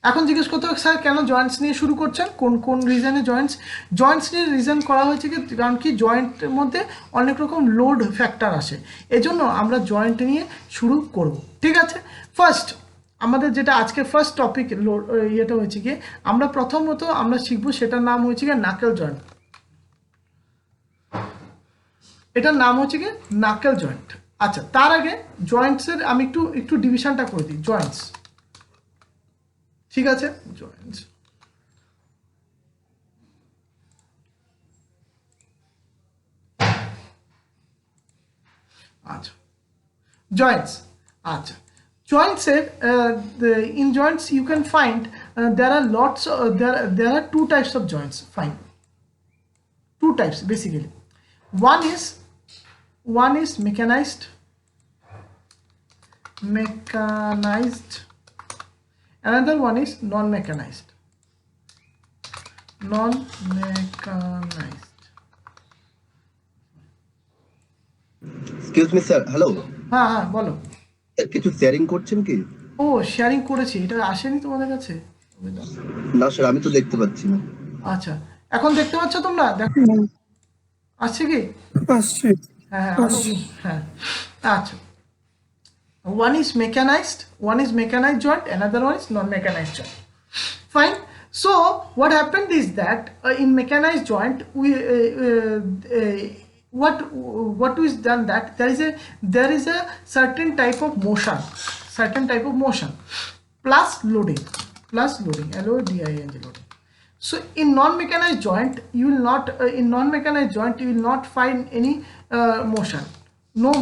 এখন জিজ্ঞেস করতে হবে স্যার কেন জয়েন্টস নিয়ে শুরু করছেন, কোন কোন রিজনে জয়েন্টস নিয়ে রিজন করা হয়েছে কি, কারণ কি জয়েন্টের মধ্যে অনেক রকম লোড ফ্যাক্টর আসে, এজন্য আমরা জয়েন্ট নিয়ে শুরু করব। ঠিক আছে, ফার্স্ট আমাদের যেটা আজকে ফার্স্ট টপিক ইয়েটা হয়েছে কি, আমরা প্রথমত আমরা শিখবো, সেটার নাম হয়েছে কি নাকেল জয়েন্ট। এটার নাম হচ্ছে কি নাকেল জয়েন্ট। আচ্ছা, তার আগে জয়েন্টসের আমি একটু একটু ডিভিশনটা করে দিই। জয়েন্টস, ঠিক আছে, জয়েন্টস, আচ্ছা joints, আচ্ছা joints এর in joints you can find there are lots there are two types of joints, fine, two types basically. One is mechanized, another one is non-mechanized. Excuse me sir, hello. হ্যাঁ হ্যাঁ বলো। কিছু sharing করছেন কি? ও sharing করেছি, এটা আসেনি তোমাদের কাছে? না স্যার, আমি তো দেখতে পাচ্ছি না। আচ্ছা, এখন দেখতে পাচ্ছ তোমরা? দেখো আসছে কি? আসছে। হ্যাঁ হ্যাঁ হ্যাঁ, আচ্ছা, one is mechanized joint, another one is non-mechanized joint, fine. So what happened is that in mechanized joint we what is done, that there is a certain type of motion plus loading, loading. So in non-mechanized joint you will not find any motion, no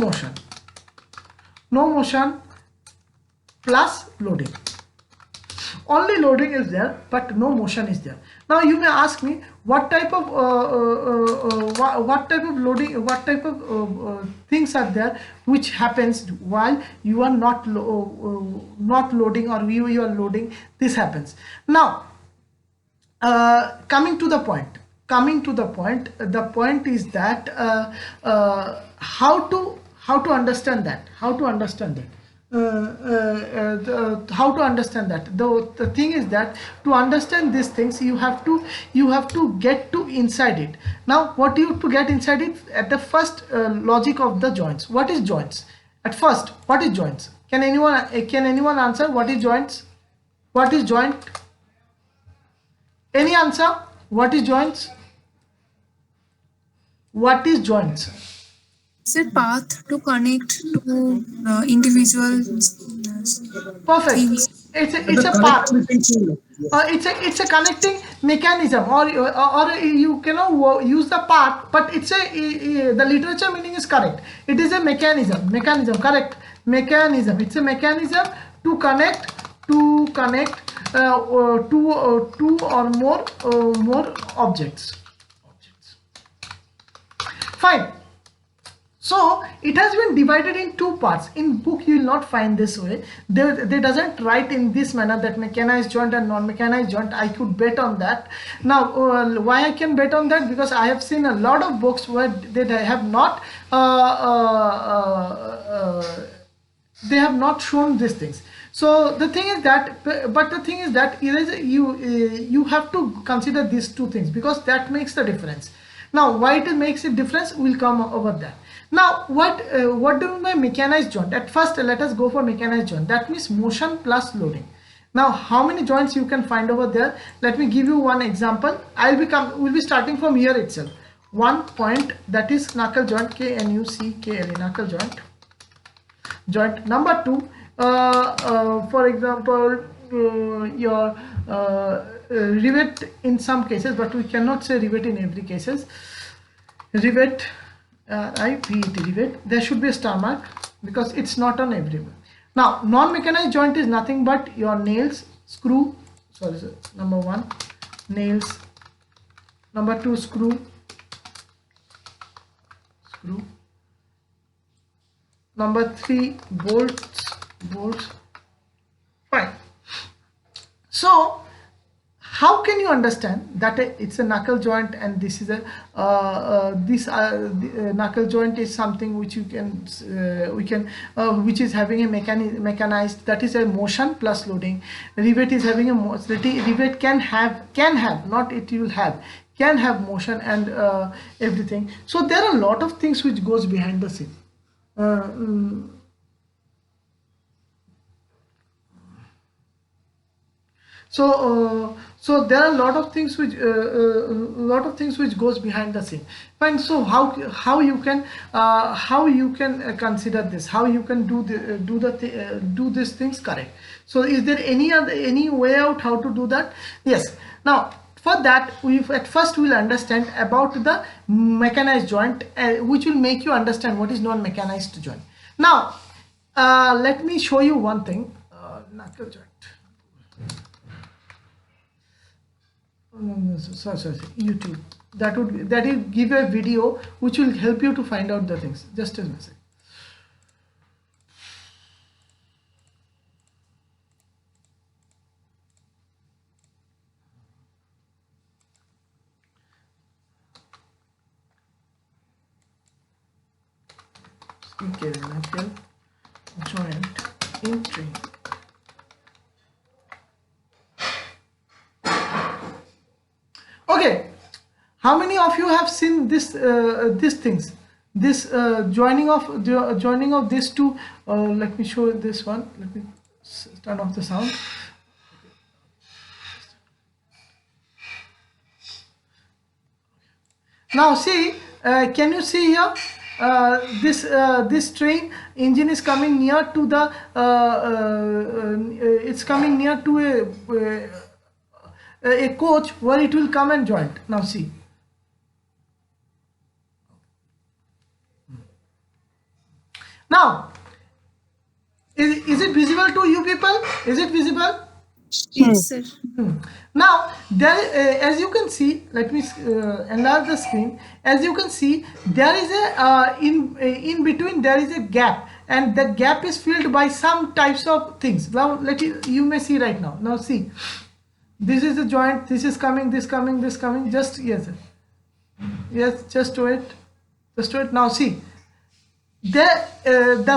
motion plus loading, only loading is there but no motion is there. Now you may ask me what type of loading, what type of things are there which happens while you are not loading, or you are loading, this happens. Now coming to the point, the point is that how to understand that, how to understand that the thing is that to understand these things you have to get to inside it. Now what you have to get inside it at the first logic of the joints. What is joints? At first, what is joints? Can anyone answer what is joints? What is joint? Any answer? What is joints? What is joints? It's a path to connect to individual Perfect. things. It's a path. It's a connecting mechanism, or you cannot use the path, but it's the literature meaning is correct. It is a mechanism, correct, mechanism. It's a mechanism to connect two or more objects. Fine. So it has been divided in two parts. In book you will not find this way. They doesn't write in this manner that mechanized joint and non-mechanized joint. I could bet on that. Now why I can bet on that? Because I have seen a lot of books where they have not they have not shown these things. So the thing is that, but the thing is that you have to consider these two things, because that makes the difference. Now why it makes a difference, we'll come over that. Now what do you mean by mechanized joint? At first let us go for mechanized joint. That means motion plus loading. Now how many joints you can find over there? Let me give you one example. We'll be starting from here itself. One point, that is knuckle joint, KNUCKLE, knuckle joint. Number two, for example, your rivet in some cases, but we cannot say rivet in every cases. Rivet, rivet, there should be a star mark because it's not on everywhere. Now non-mechanized joint is nothing but your nails, screw, number one, nails, number two, screw, number three, bolts. Fine. So how can you understand that it's a knuckle joint and this is a knuckle joint is something which you can which is having a mechanized, that is a motion plus loading. Rivet is having a rivet can have, not it will have, can have motion and everything. So there are a lot of things which goes behind the scene. So there are a lot of things which goes behind the scene. Fine. So how you can consider this, how you can do these things correct. So is there any way out how to do that? Yes. Now for that, at first we'll understand about the mechanized joint, which will make you understand what is non-mechanized joint. Now let me show you one thing. Knuckle joint. Sorry, YouTube. That will give a video which will help you to find out the things. Just a message. Knuckle joint in train. Okay, how many of you have seen this these things, this joining of these two? Let me show this one. Let me turn off the sound. Now see, can you see here? This train engine is coming near to the it's coming near to a coach where it will come and join. Now see, now is it visible to you people? Is it visible? Yes, sir. Now there, as you can see, let me enlarge the screen. As you can see, there is a in between there is a gap, and the gap is filled by some types of things. Now you may see right now. Now see, this is the joint, this is coming, this coming, this coming. Just yes, just do it, now see, the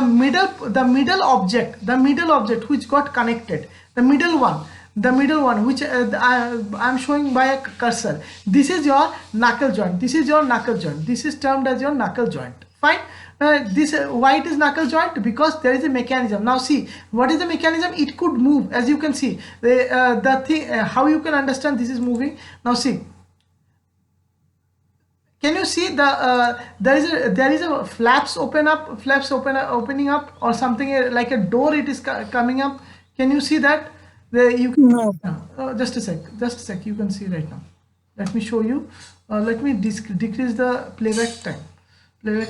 middle object which got connected, the middle one which I'm showing by a cursor, this is your knuckle joint, this is termed as your knuckle joint. Fine. This why it is knuckle joint? Because there is a mechanism. Now see, what is the mechanism? It could move, as you can see. The thing, how you can understand this is moving. Now see, can you see the there is a opening up, or something like a door, it is coming up. Can you see that? You can, No. just a sec, you can see right now. Let me show you. Let me decrease the playback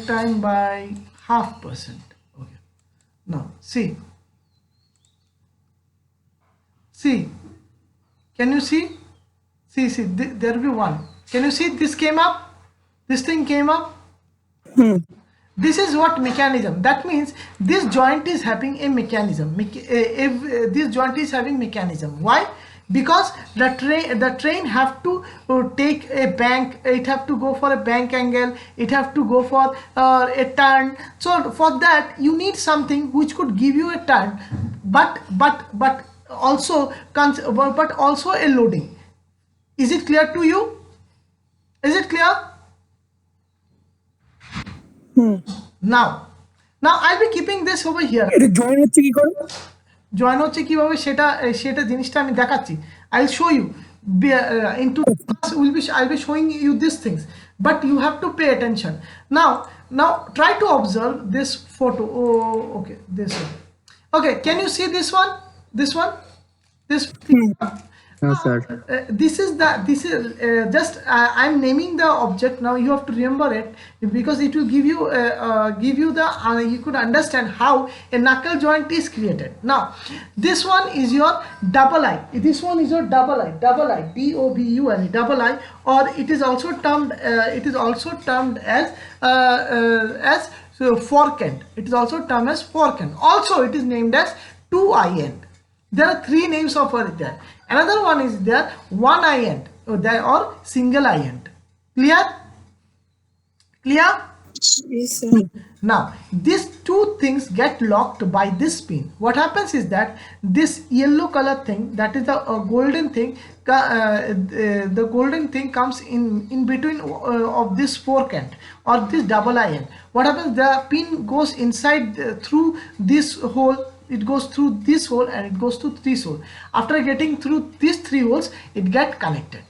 time by 0.5%. Okay. Now see, can you see? There will be one. Can you see this came up? This thing came up. This is what mechanism. That means this joint is having a mechanism. This joint is having mechanism. Why? Because the train have to take a bank, it have to go for a bank angle, it have to go for a turn. So for that you need something which could give you a turn, but also a loading. Is it clear to you? Is it clear? Now I'll be keeping this over here. Join হচ্ছে কিভাবে সেটা জিনিসটা আমি দেখাচ্ছি। I'll show you into I'll be showing you these things, but you have to pay attention. Now try to observe this photo. Oh, okay, this one. Okay, can you see this one? This No, sir. This is just I'm naming the object. Now you have to remember it, because it will give you the you could understand how a knuckle joint is created. Now this one is your double eye. This one is your double eye, DOBULE, double eye, or it is also termed as fork end. It is also termed as fork end. Also it is named as two eye end. There are three names of it there. Another one is there one eye end or single eye end. Clear? Clear? Yes, sir. Now these two things get locked by this pin. What happens is that this yellow color thing, that is the golden thing, the golden thing comes in between of this fork end or this double eye end. What happens, the pin goes inside through this hole, it goes through this hole and it goes to this hole. After getting through these three holes, it get connected.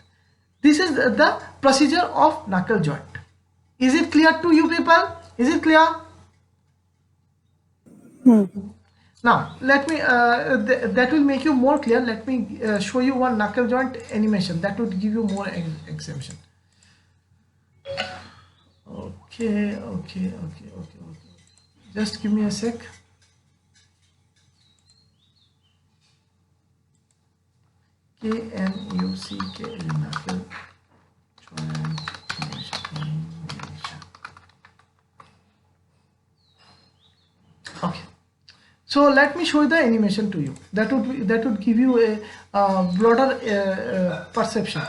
This is the procedure of knuckle joint. Is it clear to you people? Is it clear? Now let me that will make you more clear. Let me show you one knuckle joint animation that would give you more exemption. Okay. Just give me a sec. KNUCK knuckle joint animation. Okay, so let me show the animation to you. That would give you a broader perception.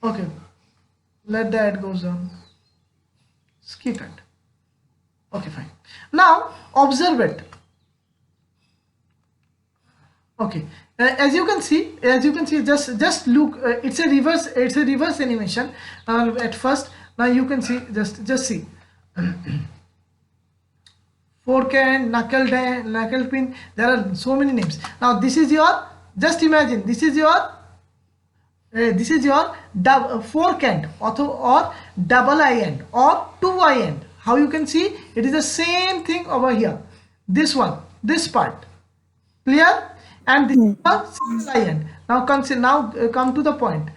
Okay, let the ad goes on. Skip it. Okay, fine. Now observe it. Okay, as you can see, just look. It's a reverse animation. At first, now you can see, just see. Fork end, knuckle pin. There are so many names. Now this is your. Just imagine this is your fork end or double eye end or two eye end. How you can see? It is the same thing over here. This one, this part. Clear? And this is the single eye end. Now come to the point.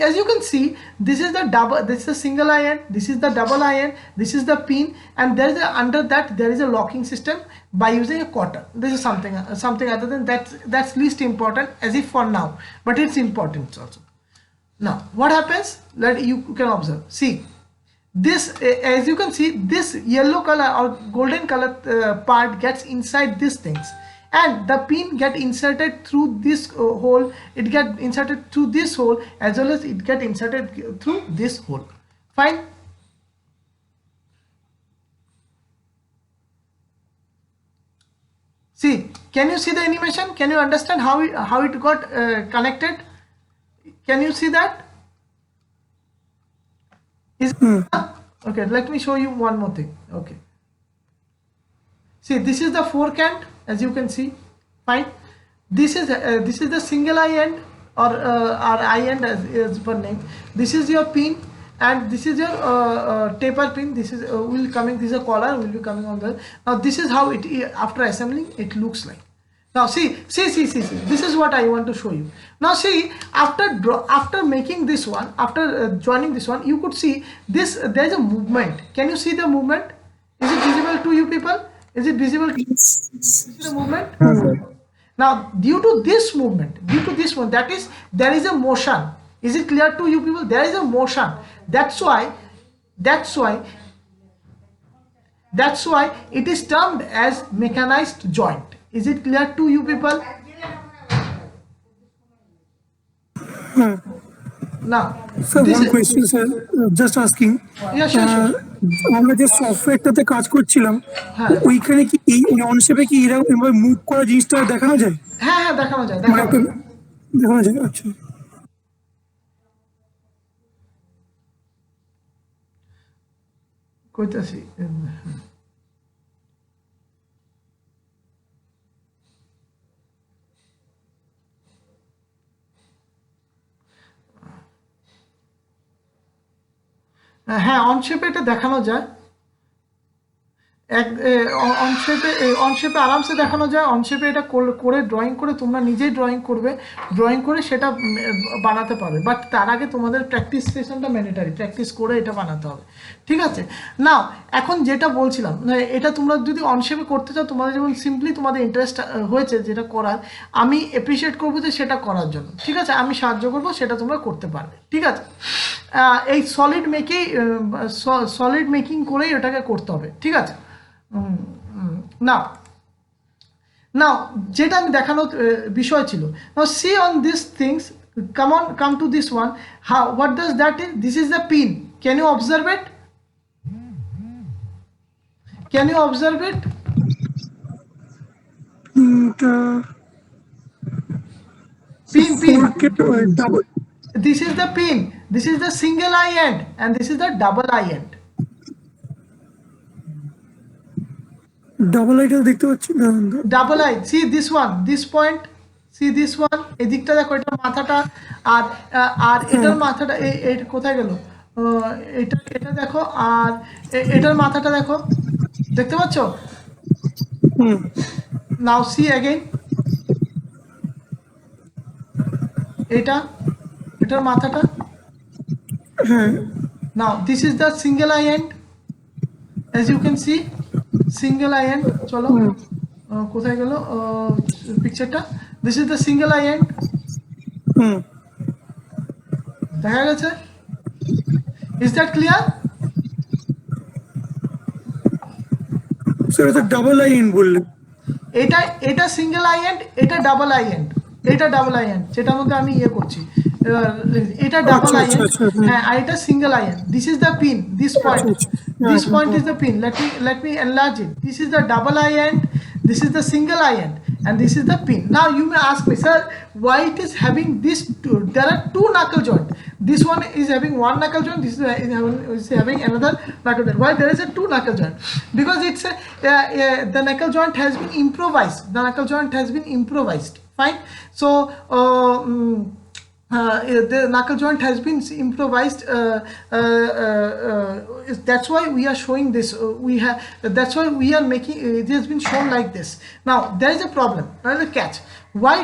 As you can see, this is the single eye end, this is the double eye end, this is the pin, and there is under that there is a locking system by using a quarter. This is something other than that's least important as if for now, but it's important also. Now what happens? Let you can observe. See this, as you can see, this yellow color or golden color part gets inside these things, and the pin get inserted through this hole. It get inserted through this hole as well as it get inserted through this hole. Fine. See, can you see the animation? Can you understand how it got connected? Can you see that? Okay, let me show you one more thing. Okay, see, this is the fork end, as you can see. Fine. This is the single eye end or eye end as per name. This is your pin, and this is your taper pin. This is will coming. This is a collar will be coming on the. Now this is how it after assembling it looks like. Now see. This is what I want to show you. Now see, after making this one, after joining this one, you could see this. There is a movement. Can you see the movement? Is it visible to you people? Is it visible to you? See the movement? Now due to this movement, that is, there is a motion. Is it clear to you people? There is a motion. That's why it is termed as mechanized joint. Is it clear to you people? Now, Sir, one question, sir. Just asking. Yeah, sure. আমরা যে সফটওয়্যারটাতে কাজ করছিলাম, ওইখানে কি এই অনশেপে কি এরকম move করা জিনিসটা দেখানো যায়? হ্যাঁ দেখানো যায়। দেখানো যায়। আচ্ছা। কইতাছি। হ্যাঁ, অনশেপে এটা দেখানো যায়। অনশেপে আরামসে দেখানো যায়। অনশেপে এটা করে ড্রয়িং করে তোমরা নিজেই ড্রয়িং করে সেটা বানাতে পারবে, বাট তার আগে তোমাদের প্র্যাকটিস সেশনটা ম্যান্ডেটারি, প্র্যাকটিস করে এটা বানাতে হবে, ঠিক আছে? নাও এখন যেটা বলছিলাম, এটা তোমরা যদি অনশেপে করতে চাও, তোমাদের যেমন সিম্পলি তোমাদের ইন্টারেস্ট হয়েছে যেটা করার, আমি অ্যাপ্রিসিয়েট করবো যে সেটা করার জন্য, ঠিক আছে? আমি সাহায্য করবো, সেটা তোমরা করতে পারবে, ঠিক আছে? এই সলিড মেকিং করেই এটাকে করতে হবে, ঠিক আছে? নাও নাও যেটা আমি দেখানোর বিষয় ছিল, now see on this things, come to this one. What does that is? This is the pin. Can you observe it? Can you observe it? Pin. This is the pin. This is the single eye end, and this is the double eye end. Double আইটা দেখতে পাচ্ছি না। Double I, C this one, this point, C this one, এই দিকটা দেখো, এটার মাথাটা আর আর এটার মাথাটা এই কোথায় গেল, এটা দেখো, আর এটার মাথাটা দেখো, দেখতে পাচ্ছ? নাও সি অ্যাগেইন, এটার মাথাটা। Now this is the single eye end, as you can see, single eye end. চলো কোথায় গেল পিকচারটা? This is the single eye end, দেখা গেছে? Is that clear? স্যার এটা ডাবল আই এন্ড বললেন। এটা সিঙ্গেল আই এন্ড, এটা ডাবল আই এন্ড, এটা ডাবল আই এন্ড, যেটার মধ্যে আমি করছি, এটা ডাবল আই এন্ড, হ্যাঁ, আর এটা single eye end. This is the pin, this point is the pin. Let me enlarge it. This is the double eye end, this is the single eye end, and this is the pin. Now you may ask me, sir, why it is having this there are two knuckle joint. This one is having one knuckle joint, this is having another knuckle joint. Why there is a two knuckle joint? Because it's the knuckle joint has been improvised. The knuckle joint has been improvised. Fine. So the knuckle joint has been improvised. That's why we are showing this. That's why we are making. It has been shown like this. Now there is a problem. There is a catch. Why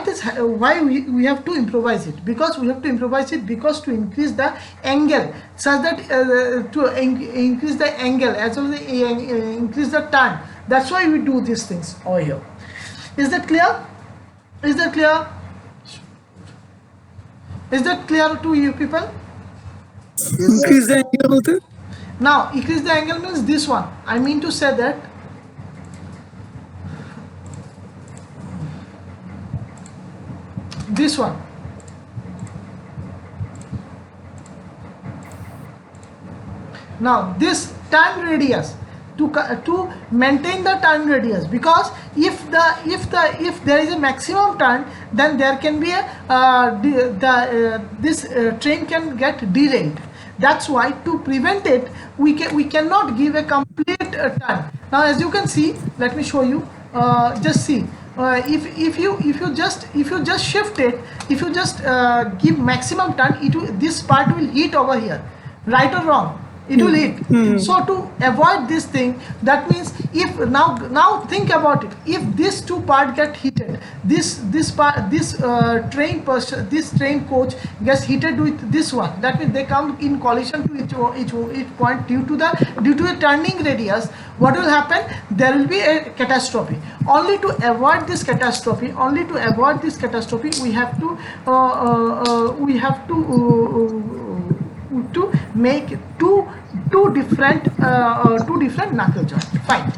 we have to improvise it? Because we have to improvise it because to increase the angle, such that to increase the angle as well as increase the turn. That's why we do these things over here. Is that clear? Is that clear? Is that clear to you people? Increase the angle. Now increase the angle means this one. I mean to say that this one. Now this turn radius, to maintain the turn radius, because if there is a maximum turn, then there can be a this train can get derailed. That's why to prevent it, we cannot give a complete turn. Now as you can see, let me show you. Just see, if you just shift it, if you just give maximum turn, this part will hit over here, right or wrong? It will hit. So to avoid this thing, that means if now think about it, if these two part get heated, this train coach gets heated with this one, that means they come in collision to each point due to the turning radius. What will happen? There will be a catastrophe. Only to avoid this catastrophe, we have to make two different knuckle joint. Fine.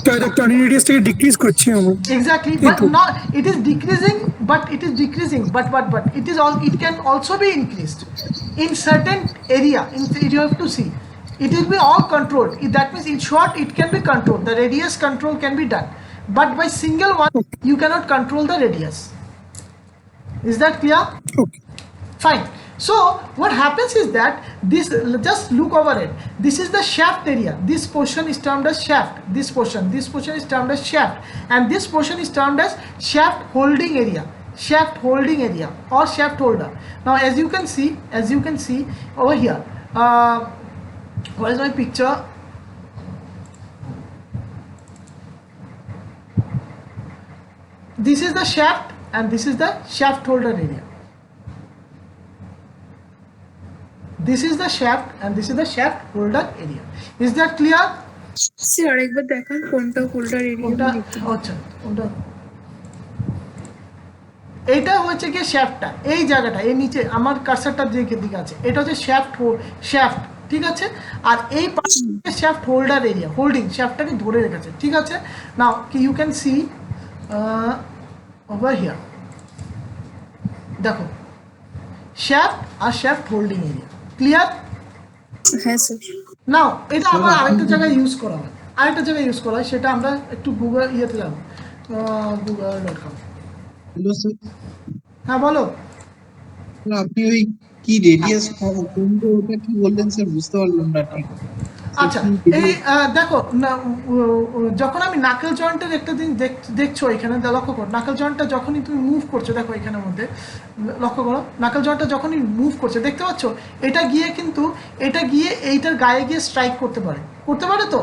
The turning radius decrease করছি আমরা। Exactly, but not it is decreasing, but it can also be increased in certain area. You have to see, it will be all controlled. That means in short, it can be controlled. The radius control can be done, but by single one you cannot control the radius. Is that clear? Okay. Fine. So what happens is that this, just look over it, this is the shaft area. This portion is termed as shaft. This portion is termed as shaft, and this portion is termed as shaft holding area, or shaft holder. Now as you can see over here, what is my picture? this is the shaft and this is the shaft holder area. This is the shaft and this is the shaft holder area. Is that clear? Sir আরেকবার দেখান কোনটা holder কোনটা area. আচ্ছা কোনটা এটা হচ্ছে কি শ্যাফটটা, এই জায়গাটা এই নিচে আমার কার্সারটা দিকে আছে, এটা হচ্ছে শ্যাফট, ঠিক আছে। আর এই পাশে শ্যাফট হোল্ডার এরিয়া, হোল্ডিং শ্যাফটটাকে ধরে রেখেছে, ঠিক আছে। Now you can see over here, দেখো শ্যাফট আর শ্যাফট হোল্ডিং এরিয়া, ক্লিয়ার? হ্যাঁ স্যার। নাও এটা আমার আরেকটা জায়গায় ইউজ করা হয়, সেটা আমরা একটু গুগল ইয়েতে যাবো, google.com। হ্যাঁ বলো। আপনি ওই কি রেডিয়াস ওটা কি বললেন স্যার, বুঝতে পারলাম না ঠিক। আচ্ছা এই দেখো যখন আমি নাকেল জয়েন্টের একটা দিন দেখছো এখানে লক্ষ্য করো, নাকেল জয়েন্টটা যখনই তুমি মুভ করছো, দেখো এখানের মধ্যে লক্ষ্য করো, নাকেল জয়েন্টটা যখনই মুভ করছে দেখতে পাচ্ছ, এটা গিয়ে এইটার গায়ে গিয়ে স্ট্রাইক করতে পারে তো।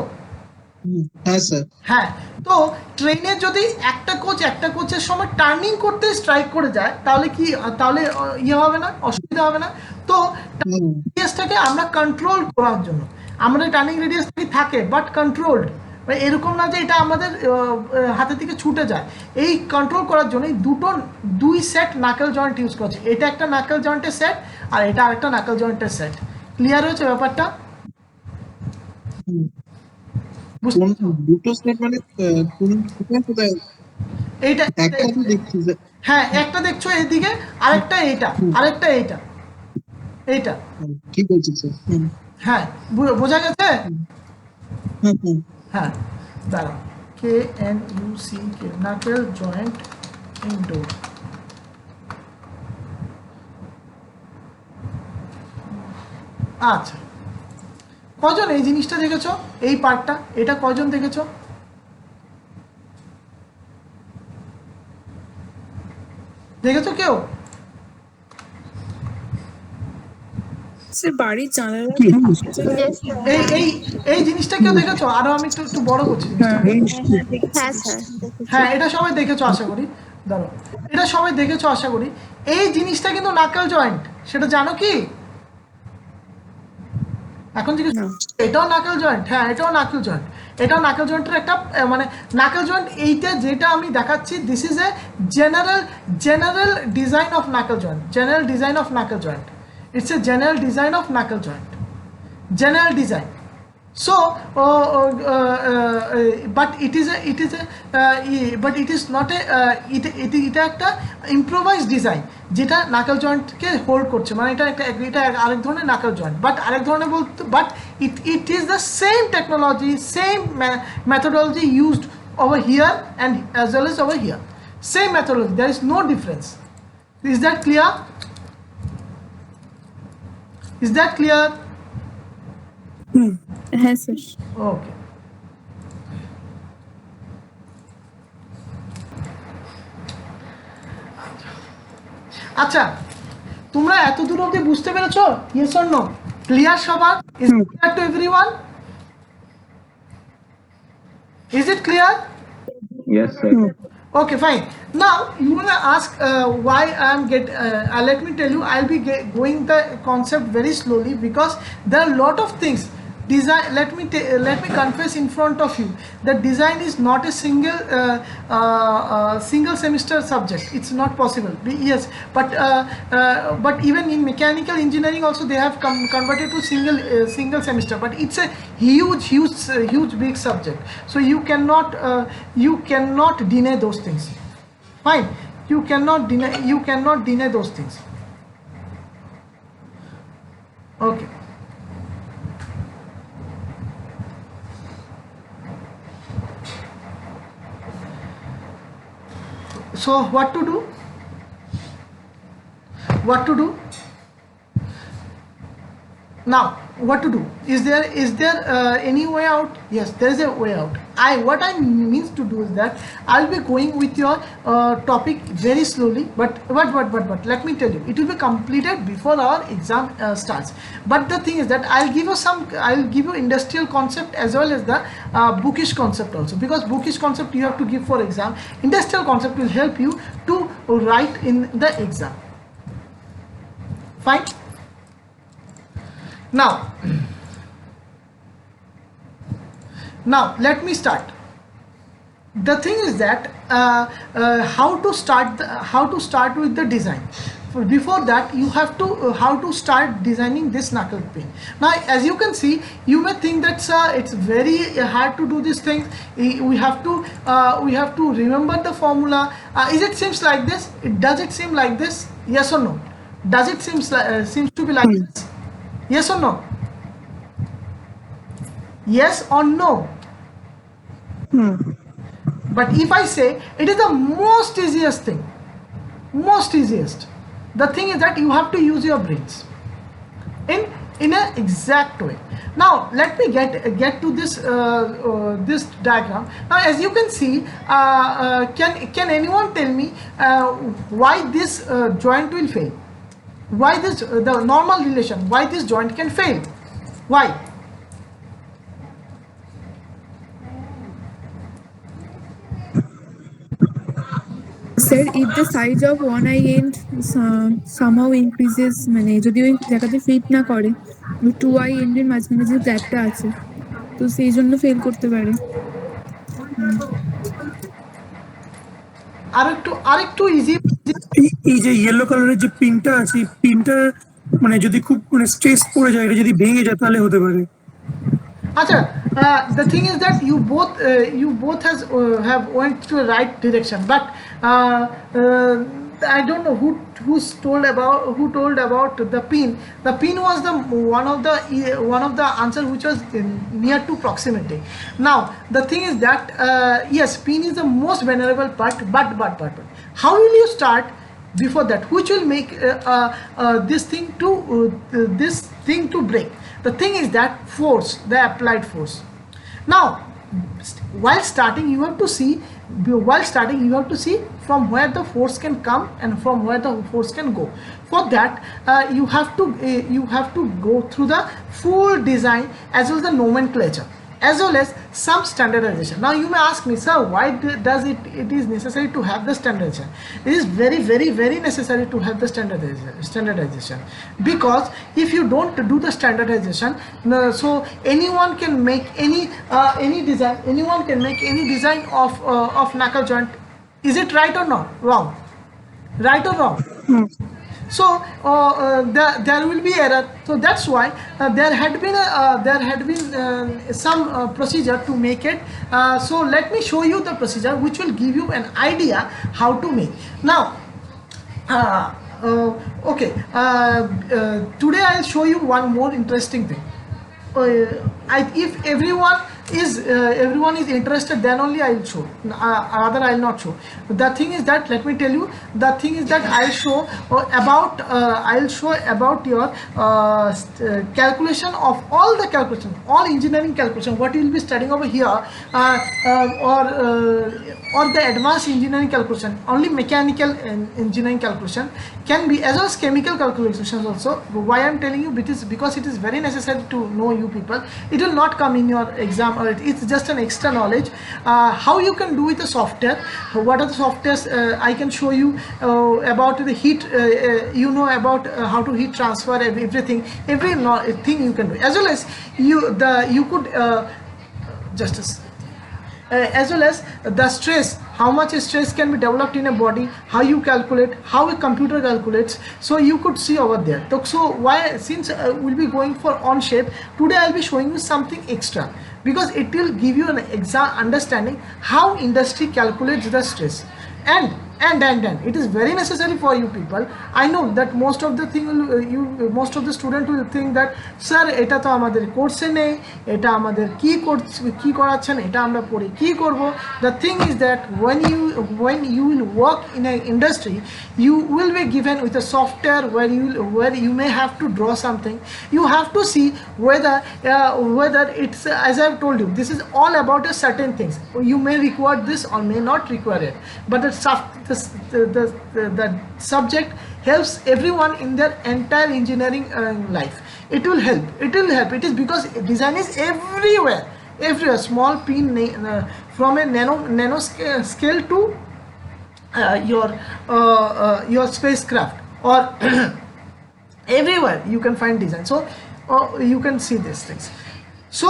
হ্যাঁ স্যার। হ্যাঁ, তো ট্রেনে যদি একটা কোচের সময় টার্নিং করতে স্ট্রাইক করে যায় তাহলে ইয়ে হবে না, অসুবিধা হবে না। তো রেডিয়াসটাকে আমরা কন্ট্রোল করার জন্য, আমাদের টার্নিং রেডিয়াস থাকে বাট কন্ট্রোলড, এরকম না যে এটা আমাদের হাতে থেকে ছুটে যায়। এই কন্ট্রোল করার জন্য দুই সেট নাকেল জয়েন্ট ইউজ করছে, এটা একটা নাকেল জয়েন্টের সেট আর এটা আরেকটা নাকেল জয়েন্টের সেট। ক্লিয়ার হয়েছে ব্যাপারটা? দুটো সেট মানে কোথায়? এইটা একটা তো দেখছি স্যার। হ্যাঁ, একটা দেখছো এইদিকে, আরেকটা এইটা। ঠিক আছে স্যার। হ্যাঁ, বোঝা গেছে? হ্যাঁ, দাঁড়াও, KNUCK নাকেল জয়েন্ট ইনডোর। আচ্ছা, কজন এই জিনিসটা দেখেছো, এই পার্টটা, এটা কজন দেখেছো? দেখেছো কেউ? স্যার বাড়ির জানালা এই জিনিসটা কেউ দেখেছো? আরো আমি একটু বড় করছি। হ্যাঁ, এটা সবাই দেখেছো আশা করি। দাঁড়াও, এটা সবাই দেখেছো আশা করি। এই জিনিসটা কিন্তু নাকেল জয়েন্ট, সেটা জানো কি? এখন এটাও নাকেল জয়েন্ট। হ্যাঁ, এটাও নাকেল জয়েন্টের একটা মানে নাকেল জয়েন্ট। এইটা যেটা আমি দেখাচ্ছি, this is a general design of নাকেল joint, it's a general design of knuckle joint, general design. So but it is not a এটা একটা improvised design যেটা নাকেল জয়েন্টকে হোল্ড করছে, মানে এটা আরেক ধরনের নাকেল জয়েন্ট, বাট আরেক ধরনের বলতে, but it is the same technology, same methodology used over here and as well as over here, same methodology, there is no difference. Is that clear? Is that clear? হ্যাঁ sir. Okay. আচ্ছা, তোমরা এত দূর অবধি বুঝতে পেরেছো? Yes or no? Clear সবার? Is it clear to everyone? Is it clear? Yes, sir. Okay, fine. Now you wanna ask why I'm let me tell you, I'll be going the concept very slowly because there are a lot of things. Design, let me confess in front of you that design is not a single semester subject. It's not possible. Yes, but even in mechanical engineering also they have converted to single semester, but it's a huge big subject, so you cannot deny those things. Fine, you cannot deny those things. Okay. So what to do? Now what to do? Is there any way out? Yes, there is a way out. what I means to do is that I'll be going with your topic very slowly, but let me tell you, it will be completed before our exam starts. But the thing is that I'll give you industrial concept as well as the bookish concept also, because bookish concept you have to give for exam. Industrial concept will help you to write in the exam. Fine. Now let me start. The thing is that how to start with the design. Before that, you have to how to start designing this knuckle pin. Now, as you can see, you may think that it's very hard to do these things. We have to remember the formula. It seems like this? Does it seem like this? Yes or no? Does it seems to be like this? Yes or no? Yes or no? But if I say it is the most easiest thing, the thing is that you have to use your brains in an exact way. Now let me get to this this diagram. Now, as you can see, can anyone tell me why this joint will fail? Why this the normal relation? Why this joint can fail? Why? Sir, if the size of one eye end somehow increases, মানে যদি ওই জায়গাতে fit না করে, two I এন্ডের মাঝখানে যে গ্যাপটা আছে, তো সেই জন্য ফেল করতে পারে। আরেকটু ইজি। এই যে ইয়েলো কালারের যে পিনটা আছে, পিনটা মানে যদি খুব মানে স্ট্রেস পড়ে যায়, এটা যদি ভেঙে যায় তাহলে হতে পারে। Acha, the thing is that you both have went to the right direction, but I don't know who told about the pin. The pin was the one of the answer which was near to proximity. Now the thing is that yes, pin is the most vulnerable part, but how will you start before that? Which will make this thing to break? The thing is that force, the applied force. Now, while starting, you have to see from where the force can come and from where the force can go. For that, you have to go through the full design as well as the nomenclature, as well as some standardization. Now you may ask me, sir, why does it is necessary to have the standardization? It is very necessary to have the standardization, because if you don't do the standardization, so anyone can make any design of knuckle joint. Is it right or not? Wrong? Right or wrong? So there will be error. So that's why there had been some procedure to make it. So let me show you the procedure, which will give you an idea how to make. Now, okay. Today I'll show you one more interesting thing. If everyone is interested, then only I will show. Other I will not show. The thing is that, let me tell you, the thing is that I'll show about your calculation of all the calculation, all engineering calculation, what you will be studying over here, or the advanced engineering calculation. Only mechanical engineering calculation can be, as well as chemical calculations also. Why I'm telling you, because it is very necessary to know, you people. It will not come in your exam, or it's just an extra knowledge. How you can do with the software, what are the softwares I can show you about the heat, you know about how to heat transfer, everything thing you can do, as well as you could as well as the stress, how much stress can be developed in a body, how you calculate, how a computer calculates. So you could see over there. So why, since we'll be going for on shape, today I'll be showing you something extra, because it will give you an exam understanding how industry calculates the stress. And and it is very necessary for you people. I know that most of the thing most of the student will think that sir এটা তো আমাদের কোর্সে নেই, এটা আমাদের কি করাচ্ছেন, এটা আমরা পড়ে কি করব. The thing is that when you will work in an industry, you will be given with a software where you may have to draw something. You have to see whether it's as I've told you, this is all about a certain things. You may require this or may not require it, but the subject helps everyone in their entire engineering life. It will help. It is because design is everywhere, small pin from a nano scale to your spacecraft or everywhere you can find design. So you can see these things. So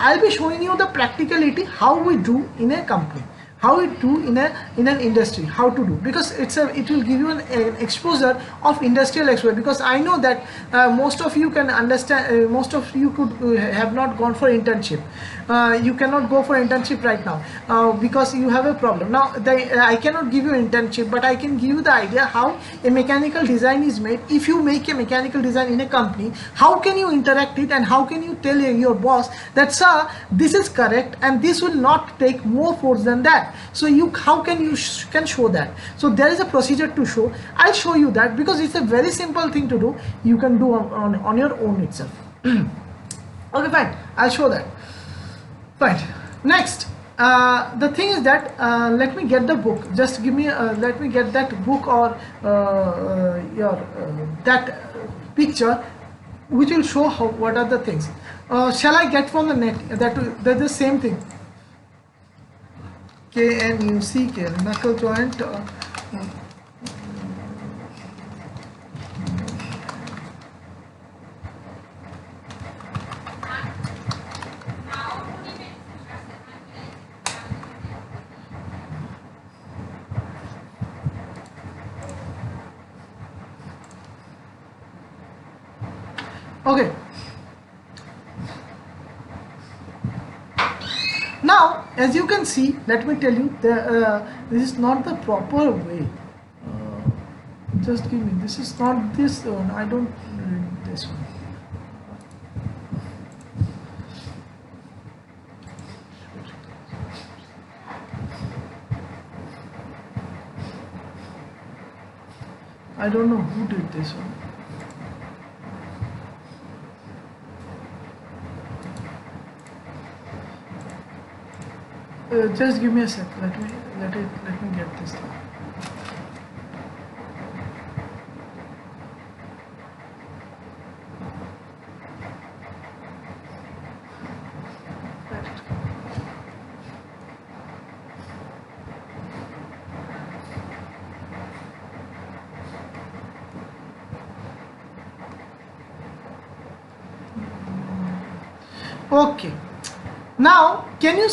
I'll be showing you the practicality, how we do in a company, how we do in an industry, how to do, because it will give you an exposure of industrial exposure. Because I know that most of you can understand, most of you could have not gone for internship. You cannot go for internship right now because you have a problem. Now I cannot give you internship, but I can give you the idea how a mechanical design is made. If you make a mechanical design in a company, how can you interact it, and how can you tell your boss that sir this is correct and this will not take more force than that. So how can you can show that? So there is a procedure to show. I'll show you that because it's a very simple thing to do. You can do on your own itself. Okay, fine, I'll show that. Fine. Next, the thing is that let me get the book. Just give me let me get that book or that picture which will show what are the things. Shall I get from the net? That the same thing. KNUCK, knuckle joint. Okay. Now, as you can see, let me tell you, this is not the proper way. Just give me. This is not this one. I don't read this one. I don't know who did this one. Just give me a sec. Let me get this thing. Okay. Now, can you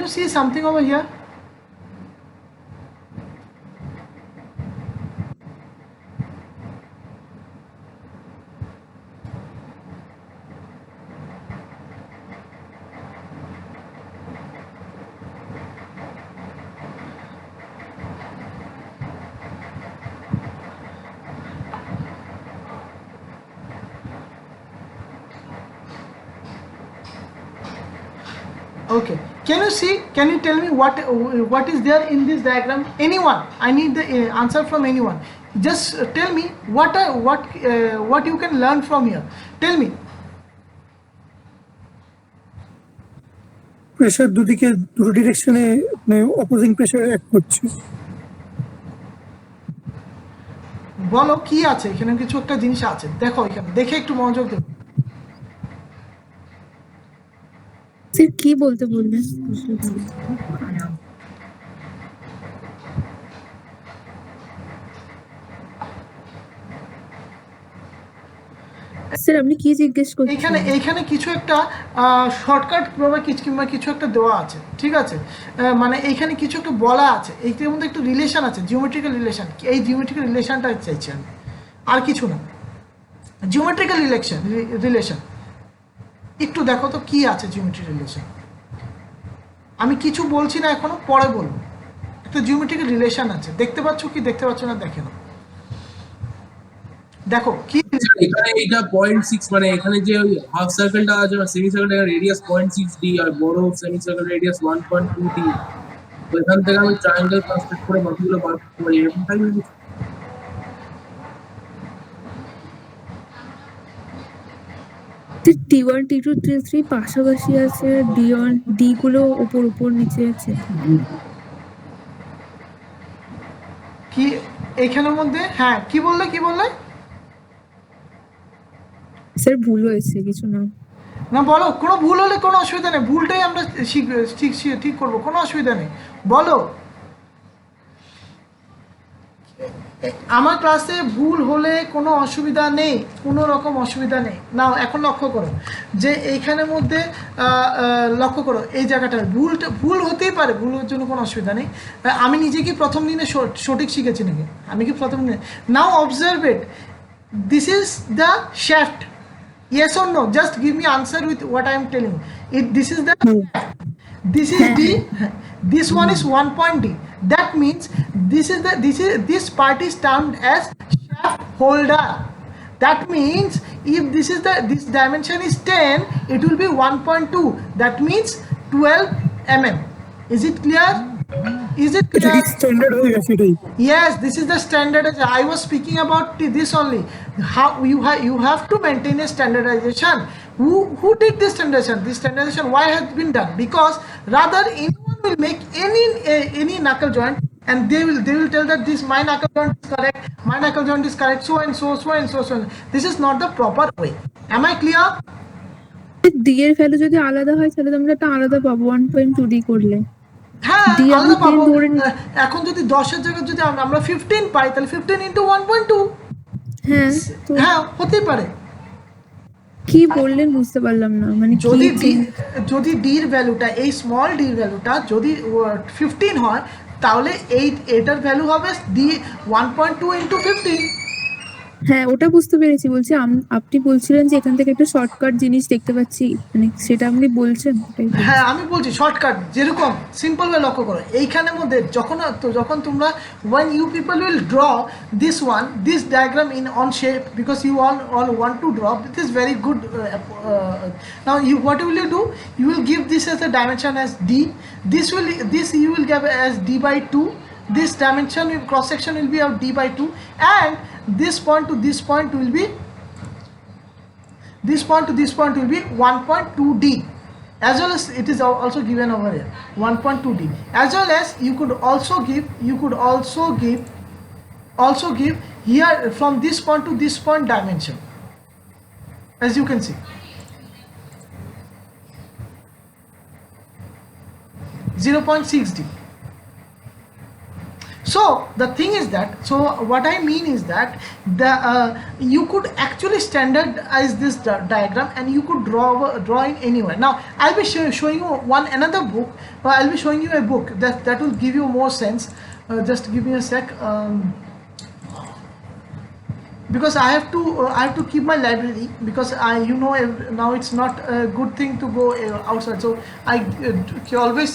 see something over here? Okay, can you see, can you tell me what is there in this diagram? Anyone? I need the answer from anyone. Just tell me what you can learn from here. Tell me. Pressure দুটো ডিরেকশনে opposing pressure act করছে। বলো কি আছে এখানে, কিছু একটা জিনিস আছে, দেখো এখানে, দেখে একটু মনোযোগ দেবো। স্যার কি বলতে বললেন? স্যার আপনি কি জিজ্ঞেস করছেন? এখানে কিছু একটা শর্টকাট কিংবা কিছু একটা দেওয়া আছে, ঠিক আছে? মানে এইখানে কিছু একটা বলা আছে, এইটার মধ্যে একটু রিলেশন আছে, জিওমেট্রিক্যাল রিলেশন। এই জিওমেট্রিক্যাল রিলেশনটা চাইছি আমি, আর কিছু না। জিওমেট্রিক্যাল রিলেশন একটু দেখো তো কি আছে জিওমেট্রি রিলেশন। আমি কিছু বলছি না এখনো, পরে বলবো, একটা জিওমেট্রিক্যাল রিলেশন আছে, দেখতে পাচ্ছ কি দেখতে পাচ্ছ না দেখে নাও, দেখো কি এখানে এইটা 0.6 মানে এখানে যে ওই হাফ সার্কেলটা আছে বা সেমি সার্কেলটা রেডিয়াস 0.6 ডি আর বড় সেমি সার্কেল রেডিয়াস 1.2 ডি, ওইখান থেকে আমি ট্রায়াঙ্গেল কনস্ট্রাক্ট করে বাকিগুলো বার করতে পারি, এরকমটাই হয়েছে। T1 T2 T3 পাশাপাশি আছে, D1 D গুলো উপর নিচে আছে। কি এইখানের মধ্যে, হ্যাঁ কি বললে স্যার ভুল হয়েছে, কিছু না। না বলো, কোনো ভুল হলে কোনো অসুবিধা নেই, ভুলটাই আমরা ঠিক করবো, কোনো অসুবিধা নেই, বলো। আমার ক্লাসে ভুল হলে কোনো অসুবিধা নেই, কোনো রকম অসুবিধা নেই। নাও এখন লক্ষ্য করো যে এইখানের মধ্যে লক্ষ্য করো এই জায়গাটা ভুল হতেই পারে, ভুলের জন্য কোনো অসুবিধা নেই। আমি নিজে কি প্রথম দিনে সঠিক শিখেছি নাকি? আমি কি প্রথম দিনে? Now observe it, this is the shaft, yes or no, just give me answer with what I am telling. This is the this is D, this one is 1 point D, that means this part is termed as shaft holder. That means if this dimension is 10, it will be 1.2, that means 12 mm. Is it clear? Is it clear? Standard হয়ে গেছে এটাই। Yes, this is the standard. I was speaking about this only. How you have to maintain a standardization. Who did this standardization? This standardization why has been done? Because rather anyone will make any knuckle joint, and they will tell that this my knuckle joint is correct, my knuckle joint is correct, so and so. This is not the proper way. Am I clear? D এর value যদি আলাদা হয় তাহলে আমরা একটা আলাদা পাবো 1.2 D করলে। হ্যাঁ D আলাদা আমি পাবো। ধরে এখন যদি 10 এর জায়গায় যদি আমরা 15 পাই তাহলে 15 into 1.2, হ্যাঁ তো হ্যাঁ হতেই পারে। কি বললেন বুঝতে পারলাম না, মানে যদি ডি এর ভ্যালুটা, এই স্মল ডি এর ভ্যালুটা যদি 15 হয় তাহলে এটার ভ্যালু হবে ডি 1.2 into 15। হ্যাঁ ওটা বুঝতে পেরেছি, বলছি আপনি বলছিলেন যে এখান থেকে একটা শর্টকাট জিনিস দেখতে পাচ্ছি, মানে সেটা আপনি বলছেন? হ্যাঁ আমি বলছি শর্টকাট, যেরকম সিম্পল ওয়ে লক্ষ্য করো এইখানের মধ্যে যখন তোমরা when you people will draw this diagram in on shape, because you all want to draw, it is very good. Now what will you do? You will give this as a dimension as D, this you will give as D by 2, this dimension cross section will be of D by 2, and this point to this point will be 1.2 D, as well as it is also given over here 1.2 D, as well as you could also give here from this point to this point dimension, as you can see 0.6 D. So the thing is that, so what I mean is that you could actually standardize this diagram and you could draw in anywhere. Now I'll be showing you another book. I'll be showing you a book that will give you more sense. Just give me a sec. Because I have to keep my library, because now it's not a good thing to go outside, so I always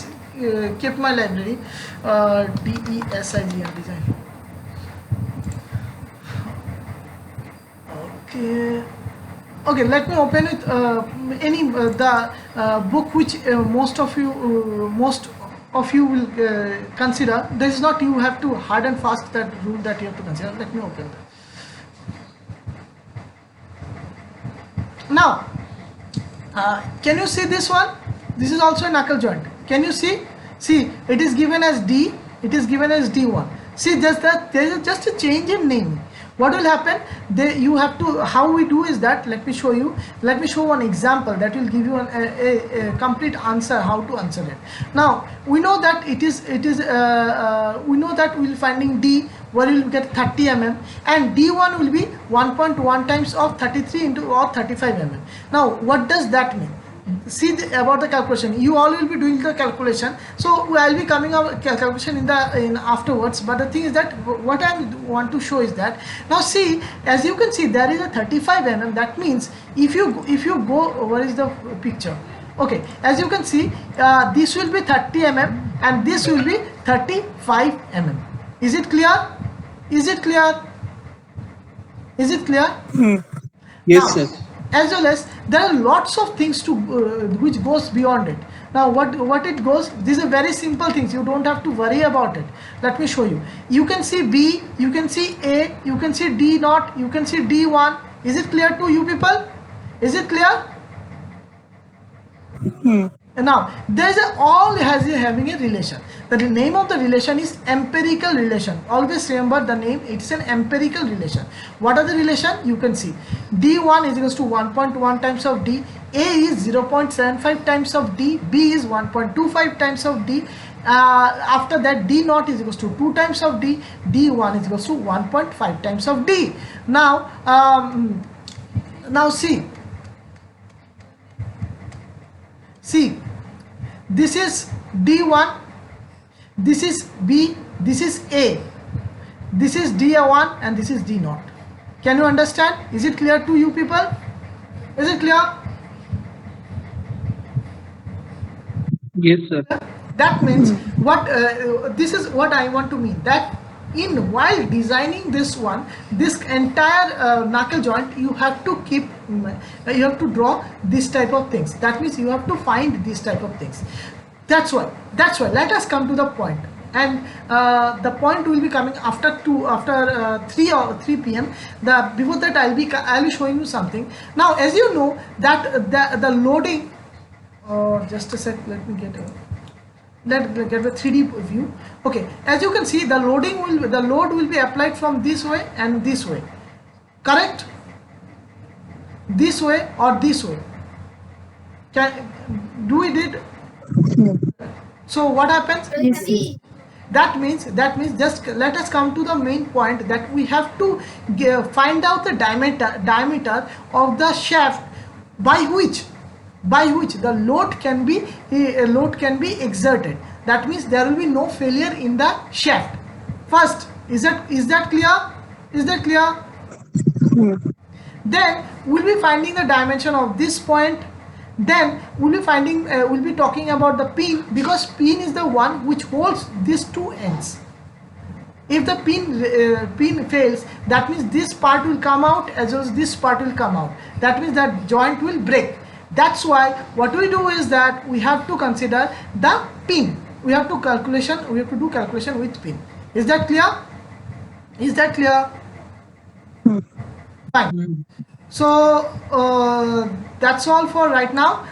kept my library. DESIGN design. Okay, let me open it. Any the book which most of you will consider. This is not you have to hard and fast that rule that you have to consider. Let me open that. Now can you see this one? This is also a knuckle joint. Can you see it is given as D, it is given as D1. See, just that there is just a change in name. What will happen? You have to, how we do is that, let me show one example that will give you a complete answer how to answer it. Now we know that we know that we will finding D where you will get 30 mm, and D1 will be 1.1 times of 33 into or 35 mm. Now what does that mean? See about the calculation, you all will be doing the calculation, so I'll be coming up calculation in afterwards, but the thing is that what I want to show is that, now see, as you can see there is a 35 mm, that means if you go, where is the picture? Okay, as you can see this will be 30 mm and this will be 35 mm. Is it clear? Is it clear? Is it clear? Yes, Now, sir. as well as there are lots of things to which goes beyond it. Now what it goes, these are very simple things, you don't have to worry about it. Let me show you. You can see B, you can see A, you can see D naught, you can see D1. Is it clear to you people? Is it clear? Now there's having a relation. The name of the relation is empirical relation. Always remember the name, it's an empirical relation. What are the relation? You can see D1 is equals to 1.1 times of D, A is 0.75 times of D, B is 1.25 times of D. After that D naught is equals to 2 times of D, D1 is equals to 1.5 times of D. Now see, this is D1, this is B, this is A, this is D1 and this is D naught. Can you understand? Is it clear to you people? Is it clear? Yes, sir. That means what this is what I want to mean, that in while designing this one, this entire knuckle joint, you have to keep you have to draw this type of things. That means you have to find this type of things. That's why let us come to the point, and the point will be coming after 3 p.m. Before that I'll be showing you something. Now as you know that the loading, just a sec, let me get a let's get the 3D view. Okay, as you can see, the load will be applied from this way and this way, correct? This way or this way. Do we did? So what happens? Yes. That means just let us come to the main point, that we have to find out the diameter of the shaft by which the load can be exerted. That means there will be no failure in the shaft. First, is that clear? Is that clear? Then we'll be finding the dimension of this point. Then we'll be talking about the pin, because pin is the one which holds these two ends. If the pin fails, that means this part will come out as well as this part will come out. That means that joint will break. That's why what we do is that we have to consider the pin. We have to do calculation with pin. Is that clear? Is that clear? Fine. So that's all for right now.